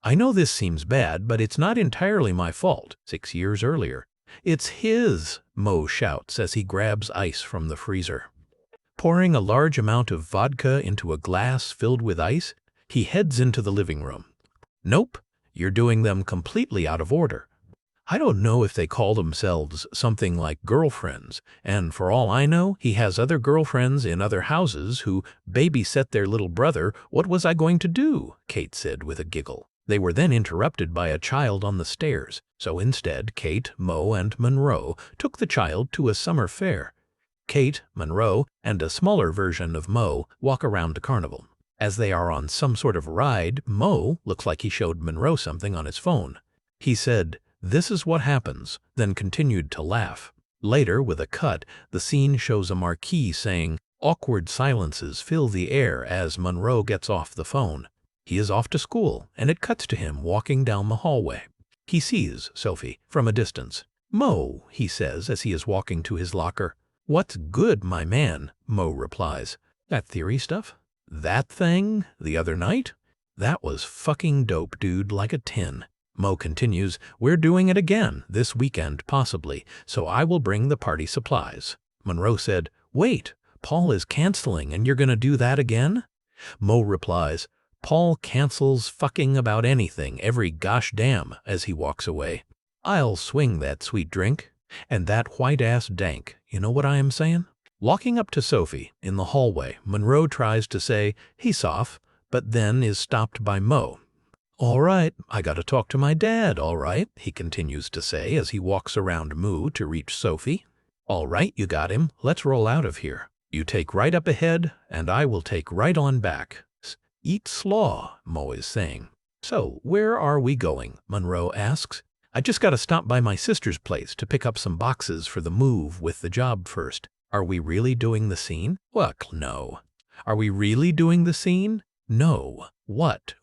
I know this seems bad, but it's not entirely my fault. 6 years earlier. It's his, Mo shouts as he grabs ice from the freezer. Pouring a large amount of vodka into a glass filled with ice, he heads into the living room. Nope, you're doing them completely out of order. I don't know if they call themselves something like girlfriends, and for all I know, he has other girlfriends in other houses who babysit their little brother. What was I going to do? Kate said with a giggle. They were then interrupted by a child on the stairs, so instead Kate, Mo, and Monroe took the child to a summer fair. Kate, Monroe, and a smaller version of Mo walk around the carnival. As they are on some sort of ride, Mo looks like he showed Monroe something on his phone. He said, "This is what happens," then continued to laugh. Later, with a cut, the scene shows a marquee saying, "Awkward silences fill the air" as Monroe gets off the phone. He is off to school, and it cuts to him walking down the hallway. He sees Sophie from a distance. "Mo," he says as he is walking to his locker. "What's good, my man?" Mo replies. "That theory stuff? That thing the other night? That was fucking dope, dude, like a 10. Mo continues, "We're doing it again, this weekend possibly, so I will bring the party supplies." Monroe said, "Wait, Paul is canceling and you're gonna do that again?" Mo replies, "Paul cancels fucking about anything every gosh damn," as he walks away. "I'll swing that sweet drink. And that white-ass dank, you know what I am saying?" Walking up to Sophie in the hallway, Monroe tries to say, "He's off," but then is stopped by Mo. "All right, I gotta talk to my dad, all right," he continues to say as he walks around Moo to reach Sophie. "All right, you got him. Let's roll out of here. You take right up ahead, and I will take right on back." "Eat slaw," Mo is saying. "So, where are we going?" Monroe asks. "I just gotta stop by my sister's place to pick up some boxes for the move with the job first." "Are we really doing the scene?" "What? No." "Are we really doing the scene?" "No." What,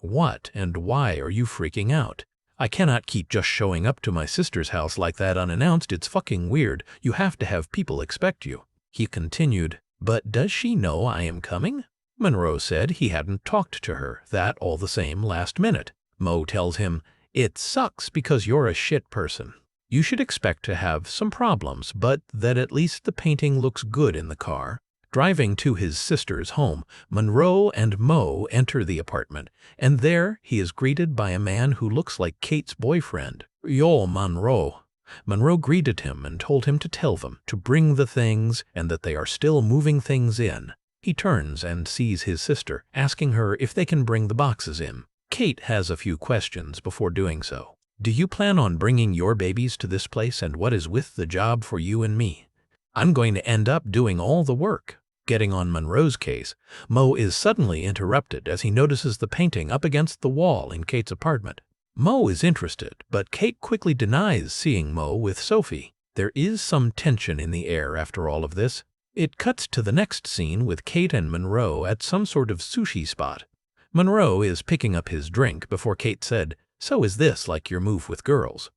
and why are you freaking out?" "I cannot keep just showing up to my sister's house like that unannounced. It's fucking weird. You have to have people expect you." He continued, "But does she know I am coming?" Monroe said he hadn't talked to her, that all the same last minute. Mo tells him, "It sucks because you're a shit person. You should expect to have some problems, but that at least the painting looks good in the car." Driving to his sister's home, Monroe and Mo enter the apartment, and there he is greeted by a man who looks like Kate's boyfriend. "Yo, Monroe." Monroe greeted him and told him to tell them to bring the things and that they are still moving things in. He turns and sees his sister, asking her if they can bring the boxes in. Kate has a few questions before doing so. "Do you plan on bringing your babies to this place, and what is with the job for you and me?" "I'm going to end up doing all the work." Getting on Monroe's case, Mo is suddenly interrupted as he notices the painting up against the wall in Kate's apartment. Mo is interested, but Kate quickly denies seeing Mo with Sophie. There is some tension in the air after all of this. It cuts to the next scene with Kate and Monroe at some sort of sushi spot. Monroe is picking up his drink before Kate said, "So is this like your move with girls?"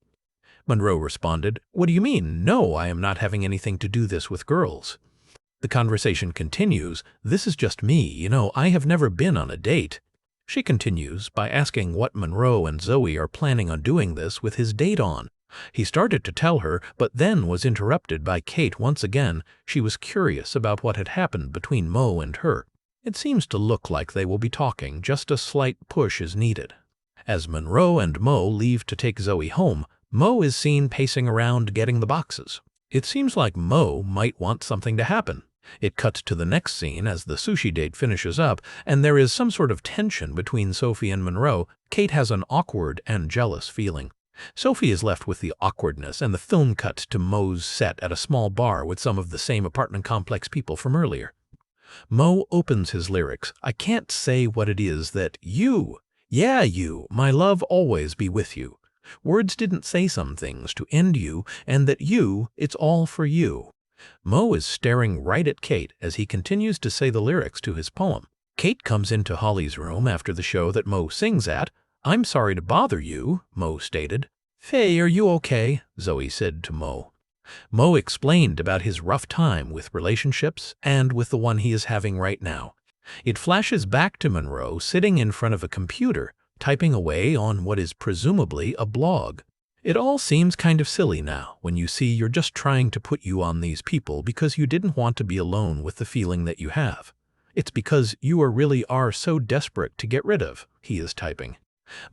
Monroe responded, "What do you mean? No, I am not having anything to do this with girls." The conversation continues, "This is just me, you know, I have never been on a date." She continues by asking what Monroe and Zoe are planning on doing this with his date on. He started to tell her, but then was interrupted by Kate once again. She was curious about what had happened between Mo and her. It seems to look like they will be talking, just a slight push is needed. As Monroe and Mo leave to take Zoe home, Mo is seen pacing around getting the boxes. It seems like Mo might want something to happen. It cuts to the next scene as the sushi date finishes up, and there is some sort of tension between Sophie and Monroe. Kate has an awkward and jealous feeling. Sophie is left with the awkwardness, and the film cuts to Mo's set at a small bar with some of the same apartment complex people from earlier. Mo opens his lyrics. "I can't say what it is that you, yeah you, my love always be with you. Words didn't say some things to end you, and that you, it's all for you." Mo is staring right at Kate as he continues to say the lyrics to his poem. Kate comes into Holly's room after the show that Mo sings at. "I'm sorry to bother you," Mo stated. "Faye, are you okay?" Zoe said to Mo. Mo explained about his rough time with relationships and with the one he is having right now. It flashes back to Monroe sitting in front of a computer, typing away on what is presumably a blog. It all seems kind of silly now when you see you're just trying to put you on these people because you didn't want to be alone with the feeling that you have. It's because you really are so desperate to get rid of, he is typing.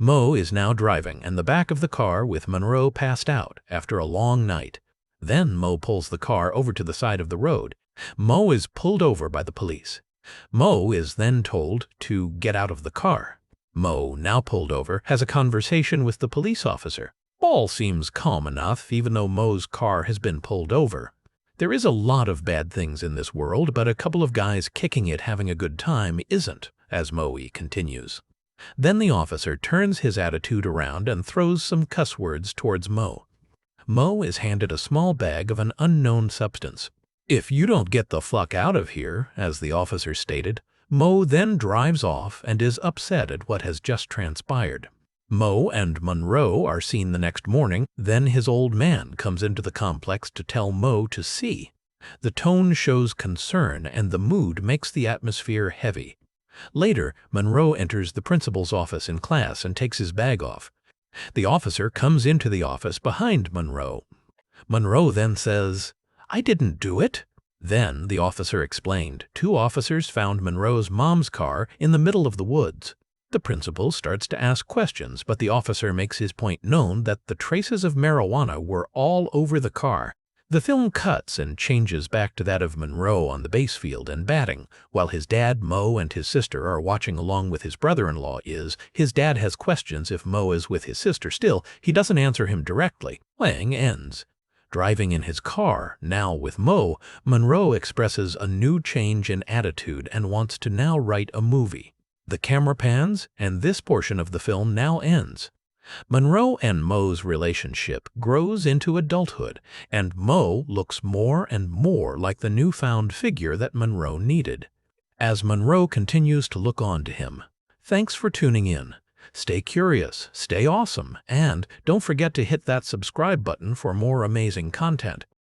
Mo is now driving in the back of the car with Monroe passed out after a long night. Then Mo pulls the car over to the side of the road. Mo is pulled over by the police. Mo is then told to get out of the car. Mo, now pulled over, has a conversation with the police officer. All seems calm enough, even though Mo's car has been pulled over. There is a lot of bad things in this world, but a couple of guys kicking it having a good time isn't, as Moe continues. Then the officer turns his attitude around and throws some cuss words towards Mo. Mo is handed a small bag of an unknown substance. "If you don't get the fuck out of here," as the officer stated, Mo then drives off and is upset at what has just transpired. Mo and Monroe are seen the next morning. Then his old man comes into the complex to tell Mo to see. The tone shows concern and the mood makes the atmosphere heavy. Later, Monroe enters the principal's office in class and takes his bag off. The officer comes into the office behind Monroe. Monroe then says, "I didn't do it." Then the officer explained. 2 officers found Monroe's mom's car in the middle of the woods. The principal starts to ask questions, but the officer makes his point known that the traces of marijuana were all over the car. The film cuts and changes back to that of Monroe on the base field and batting, while his dad, Mo, and his sister are watching along with his brother-in-law. His dad has questions if Mo is with his sister still. He doesn't answer him directly. Playing ends. Driving in his car, now with Mo, Monroe expresses a new change in attitude and wants to now write a movie. The camera pans, and this portion of the film now ends. Monroe and Mo's relationship grows into adulthood, and Mo looks more and more like the newfound figure that Monroe needed. As Monroe continues to look on to him. Thanks for tuning in. Stay curious, stay awesome, and don't forget to hit that subscribe button for more amazing content.